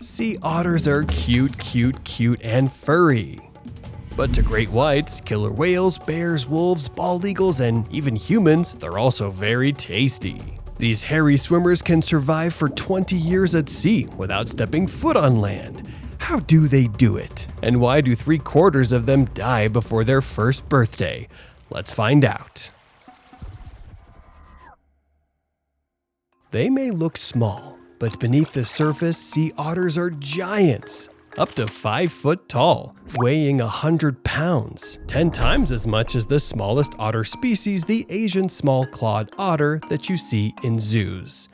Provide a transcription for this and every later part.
Sea otters are cute, cute, cute, and furry. But to great whites, killer whales, bears, wolves, bald eagles, and even humans, they're also very tasty. These hairy swimmers can survive for 20 years at sea without stepping foot on land. How do they do it? And why do 3/4 of them die before their first birthday? Let's find out. They may look small, but beneath the surface, sea otters are giants, up to 5 foot tall, weighing 100 pounds, 10 times as much as the smallest otter species, the Asian small-clawed otter that you see in zoos.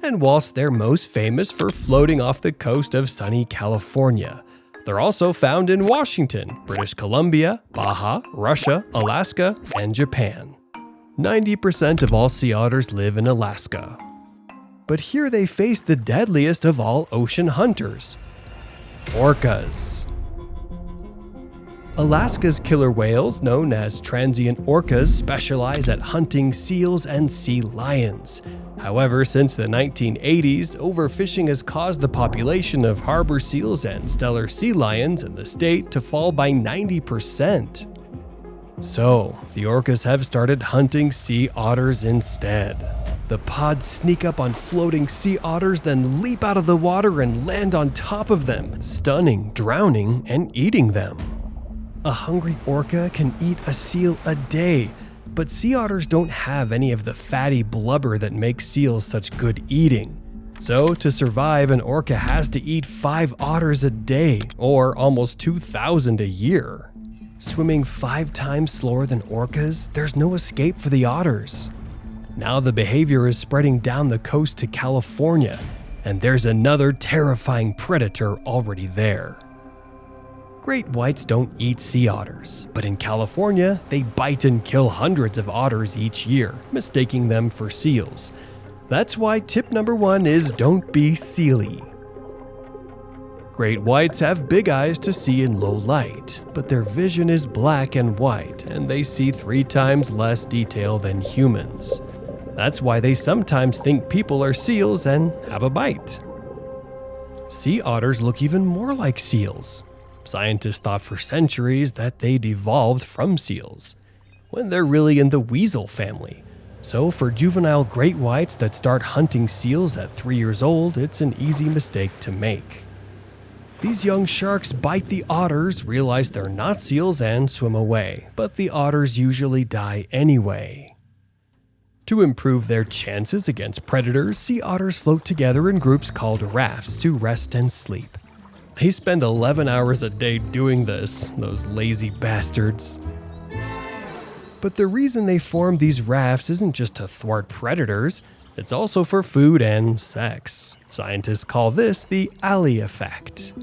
And whilst they're most famous for floating off the coast of sunny California, they're also found in Washington, British Columbia, Baja, Russia, Alaska, and Japan. 90% of all sea otters live in Alaska. But here they face the deadliest of all ocean hunters, orcas. Alaska's killer whales, known as transient orcas, specialize at hunting seals and sea lions. However, since the 1980s, overfishing has caused the population of harbor seals and stellar sea lions in the state to fall by 90%. So, the orcas have started hunting sea otters instead. The pods sneak up on floating sea otters, then leap out of the water and land on top of them, stunning, drowning, and eating them. A hungry orca can eat a seal a day, but sea otters don't have any of the fatty blubber that makes seals such good eating. So, to survive, an orca has to eat 5 otters a day, or almost 2,000 a year. Swimming 5 times slower than orcas, there's no escape for the otters. Now the behavior is spreading down the coast to California, and there's another terrifying predator already there. Great whites don't eat sea otters, but in California, they bite and kill hundreds of otters each year, mistaking them for seals. That's why tip number 1 is don't be sealy. Great whites have big eyes to see in low light, but their vision is black and white, and they see 3 times less detail than humans. That's why they sometimes think people are seals and have a bite. Sea otters look even more like seals. Scientists thought for centuries that they'd evolved from seals, when they're really in the weasel family. So for juvenile great whites that start hunting seals at 3 years old, it's an easy mistake to make. These young sharks bite the otters, realize they're not seals, and swim away, but the otters usually die anyway. To improve their chances against predators, sea otters float together in groups called rafts to rest and sleep. They spend 11 hours a day doing this, those lazy bastards. But the reason they form these rafts isn't just to thwart predators, it's also for food and sex. Scientists call this the alley effect.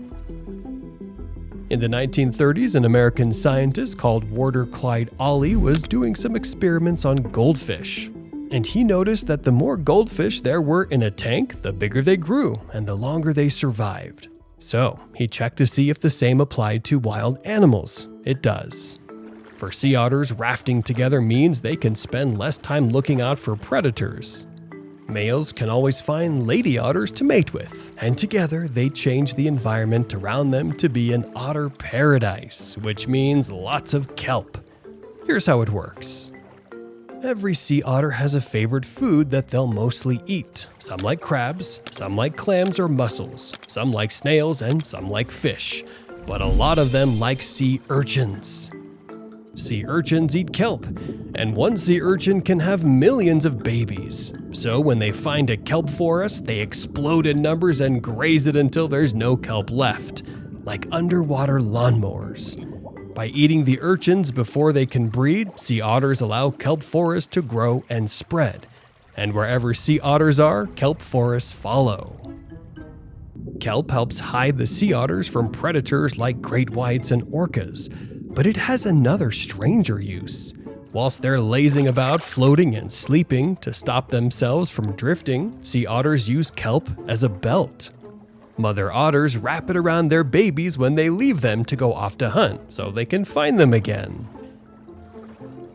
In the 1930s, an American scientist called Warder Clyde Ollie was doing some experiments on goldfish. And he noticed that the more goldfish there were in a tank, the bigger they grew and the longer they survived. So he checked to see if the same applied to wild animals. It does. For sea otters, rafting together means they can spend less time looking out for predators. Males can always find lady otters to mate with, and together they change the environment around them to be an otter paradise, which means lots of kelp. Here's how it works. Every sea otter has a favorite food that they'll mostly eat. Some like crabs, some like clams or mussels, some like snails, and some like fish. But a lot of them like sea urchins. Sea urchins eat kelp, and one sea urchin can have millions of babies. So when they find a kelp forest, they explode in numbers and graze it until there's no kelp left, like underwater lawnmowers. By eating the urchins before they can breed, sea otters allow kelp forests to grow and spread. And wherever sea otters are, kelp forests follow. Kelp helps hide the sea otters from predators like great whites and orcas, but it has another stranger use. Whilst they're lazing about, floating and sleeping to stop themselves from drifting, sea otters use kelp as a belt. Mother otters wrap it around their babies when they leave them to go off to hunt, so they can find them again.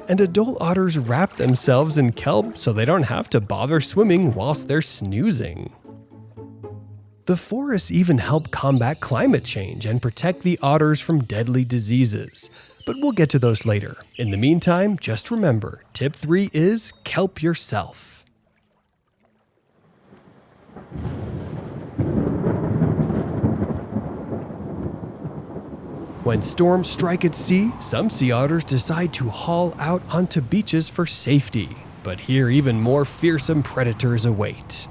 And adult otters wrap themselves in kelp so they don't have to bother swimming whilst they're snoozing. The forests even help combat climate change and protect the otters from deadly diseases. But we'll get to those later. In the meantime, just remember, tip 3 is kelp yourself. When storms strike at sea, some sea otters decide to haul out onto beaches for safety. But here even more fearsome predators await.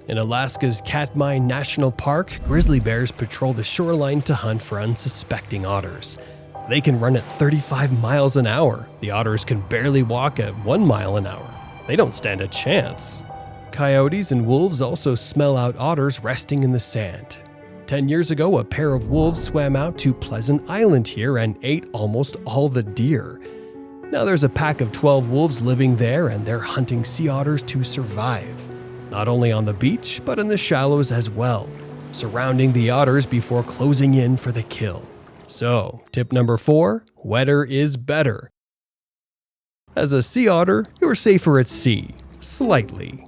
In Alaska's Katmai National Park, grizzly bears patrol the shoreline to hunt for unsuspecting otters. They can run at 35 miles an hour. The otters can barely walk at 1 mile an hour. They don't stand a chance. Coyotes and wolves also smell out otters resting in the sand. 10 years ago, a pair of wolves swam out to Pleasant Island here and ate almost all the deer. Now there's a pack of 12 wolves living there, and they're hunting sea otters to survive. Not only on the beach, but in the shallows as well, surrounding the otters before closing in for the kill. So, tip number 4, wetter is better. As a sea otter, you're safer at sea, slightly.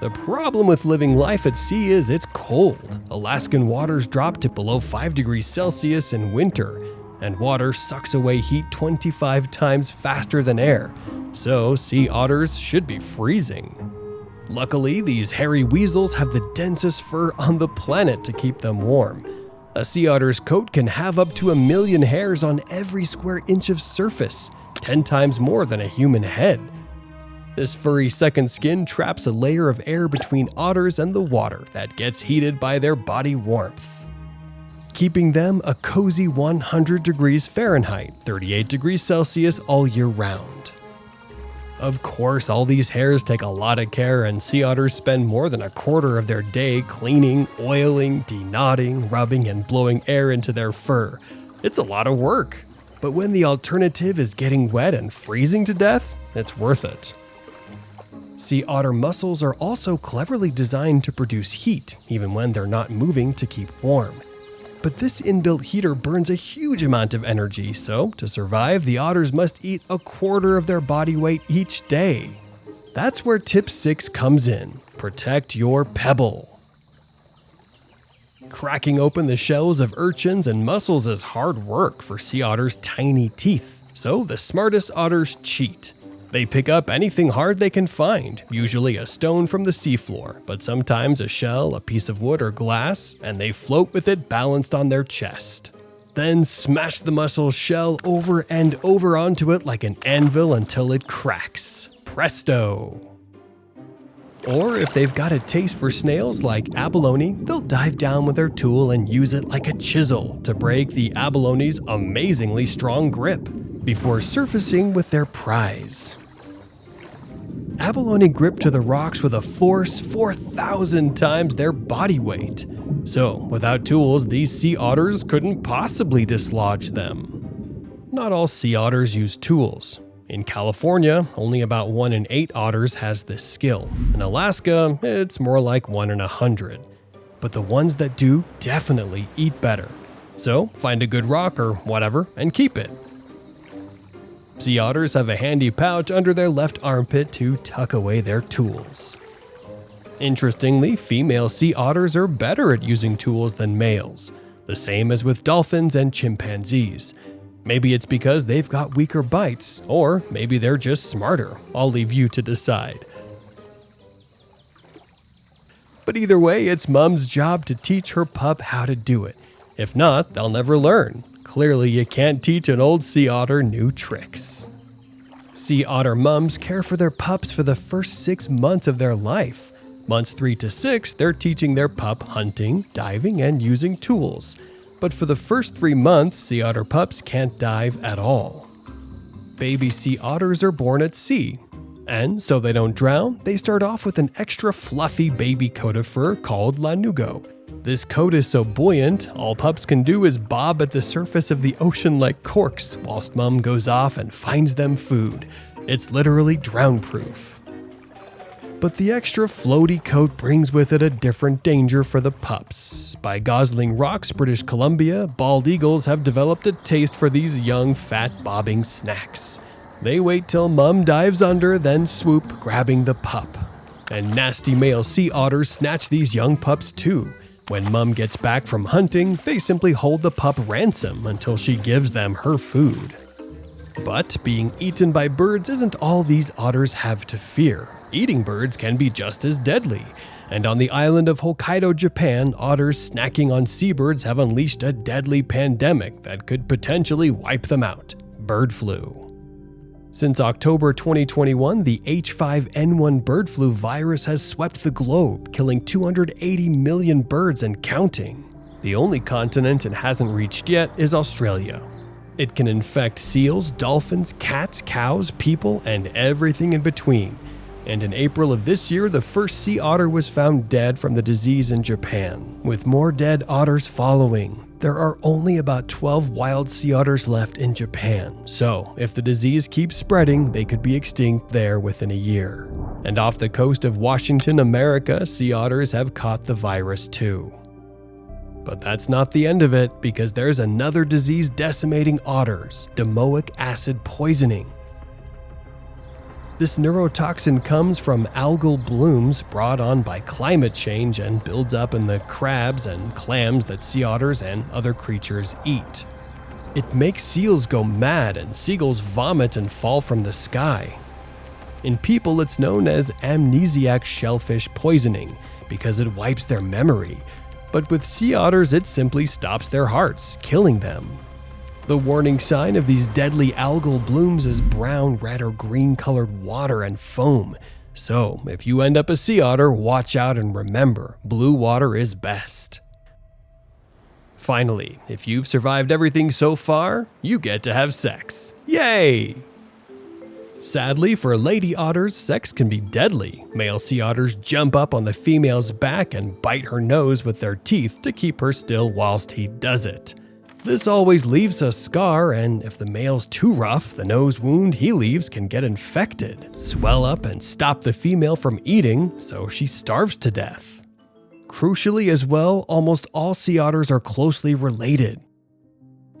The problem with living life at sea is it's cold. Alaskan waters drop to below 5 degrees Celsius in winter, and water sucks away heat 25 times faster than air, so sea otters should be freezing. Luckily, these hairy weasels have the densest fur on the planet to keep them warm. A sea otter's coat can have up to 1 million hairs on every square inch of surface, 10 times more than a human head. This furry second skin traps a layer of air between otters and the water that gets heated by their body warmth, keeping them a cozy 100 degrees Fahrenheit, 38 degrees Celsius all year round. Of course, all these hairs take a lot of care, and sea otters spend more than a quarter of their day cleaning, oiling, deknotting, rubbing, and blowing air into their fur. It's a lot of work. But when the alternative is getting wet and freezing to death, it's worth it. Sea otter muscles are also cleverly designed to produce heat, even when they're not moving to keep warm. But this inbuilt heater burns a huge amount of energy, so to survive, the otters must eat a quarter of their body weight each day. That's where tip 6 comes in. Protect your pebble. Cracking open the shells of urchins and mussels is hard work for sea otters' tiny teeth, so the smartest otters cheat. They pick up anything hard they can find, usually a stone from the seafloor, but sometimes a shell, a piece of wood, or glass, and they float with it balanced on their chest. Then smash the mussel's shell over and over onto it like an anvil until it cracks. Presto! Or if they've got a taste for snails like abalone, they'll dive down with their tool and use it like a chisel to break the abalone's amazingly strong grip before surfacing with their prize. Abalone grip to the rocks with a force 4,000 times their body weight. So, without tools, these sea otters couldn't possibly dislodge them. Not all sea otters use tools. In California, only about 1 in 8 otters has this skill. In Alaska, it's more like 1 in 100. But the ones that do definitely eat better. So, find a good rock or whatever and keep it. Sea otters have a handy pouch under their left armpit to tuck away their tools. Interestingly, female sea otters are better at using tools than males, the same as with dolphins and chimpanzees. Maybe it's because they've got weaker bites, or maybe they're just smarter. I'll leave you to decide. But either way, it's mom's job to teach her pup how to do it. If not, they'll never learn. Clearly, you can't teach an old sea otter new tricks. Sea otter mums care for their pups for the first 6 months of their life. Months 3 to 6, they're teaching their pup hunting, diving, and using tools. But for the first 3 months, sea otter pups can't dive at all. Baby sea otters are born at sea. And so they don't drown, they start off with an extra fluffy baby coat of fur called lanugo. This coat is so buoyant, all pups can do is bob at the surface of the ocean like corks whilst mom goes off and finds them food. It's literally drown-proof. But the extra floaty coat brings with it a different danger for the pups. By Gosling Rocks, British Columbia, bald eagles have developed a taste for these young, fat, bobbing snacks. They wait till mom dives under, then swoop, grabbing the pup. And nasty male sea otters snatch these young pups too. When mom gets back from hunting, they simply hold the pup ransom until she gives them her food. But being eaten by birds isn't all these otters have to fear. Eating birds can be just as deadly. And on the island of Hokkaido, Japan, otters snacking on seabirds have unleashed a deadly pandemic that could potentially wipe them out: bird flu. Since October 2021, the H5N1 bird flu virus has swept the globe, killing 280 million birds and counting. The only continent it hasn't reached yet is Australia. It can infect seals, dolphins, cats, cows, people, and everything in between. And in April of this year, the first sea otter was found dead from the disease in Japan, with more dead otters following. There are only about 12 wild sea otters left in Japan, so if the disease keeps spreading, they could be extinct there within a year. And off the coast of Washington, America, sea otters have caught the virus too. But that's not the end of it, because there's another disease decimating otters: domoic acid poisoning. This neurotoxin comes from algal blooms brought on by climate change and builds up in the crabs and clams that sea otters and other creatures eat. It makes seals go mad and seagulls vomit and fall from the sky. In people, it's known as amnesiac shellfish poisoning because it wipes their memory. But with sea otters, it simply stops their hearts, killing them. The warning sign of these deadly algal blooms is brown, red, or green colored water and foam. So if you end up a sea otter, watch out and remember, blue water is best. Finally, if you've survived everything so far, you get to have sex. Yay! Sadly, for lady otters, sex can be deadly. Male sea otters jump up on the female's back and bite her nose with their teeth to keep her still whilst he does it. This always leaves a scar, and if the male's too rough, the nose wound he leaves can get infected, swell up, and stop the female from eating, so she starves to death. Crucially as well, almost all sea otters are closely related.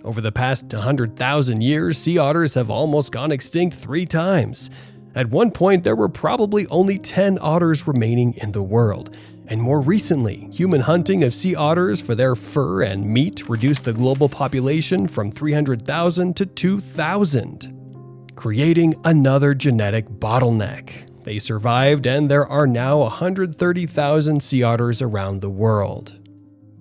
Over the past 100,000 years, sea otters have almost gone extinct 3 times. At one point, there were probably only 10 otters remaining in the world. And more recently, human hunting of sea otters for their fur and meat reduced the global population from 300,000 to 2,000, creating another genetic bottleneck. They survived, and there are now 130,000 sea otters around the world.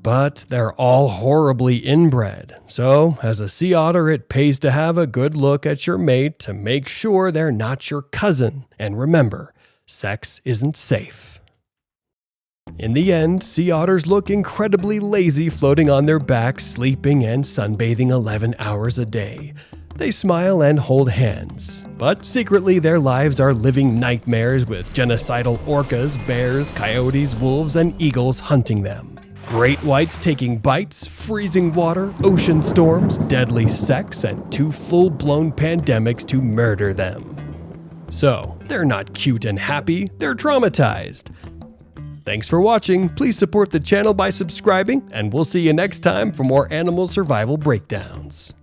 But they're all horribly inbred, so as a sea otter, it pays to have a good look at your mate to make sure they're not your cousin. And remember, sex isn't safe. In the end, sea otters look incredibly lazy floating on their backs, sleeping and sunbathing 11 hours a day. They smile and hold hands, but secretly their lives are living nightmares with genocidal orcas, bears, coyotes, wolves, and eagles hunting them. Great whites taking bites, freezing water, ocean storms, deadly sex, and 2 full-blown pandemics to murder them. So, they're not cute and happy, they're traumatized. Thanks for watching, please support the channel by subscribing, and we'll see you next time for more animal survival breakdowns.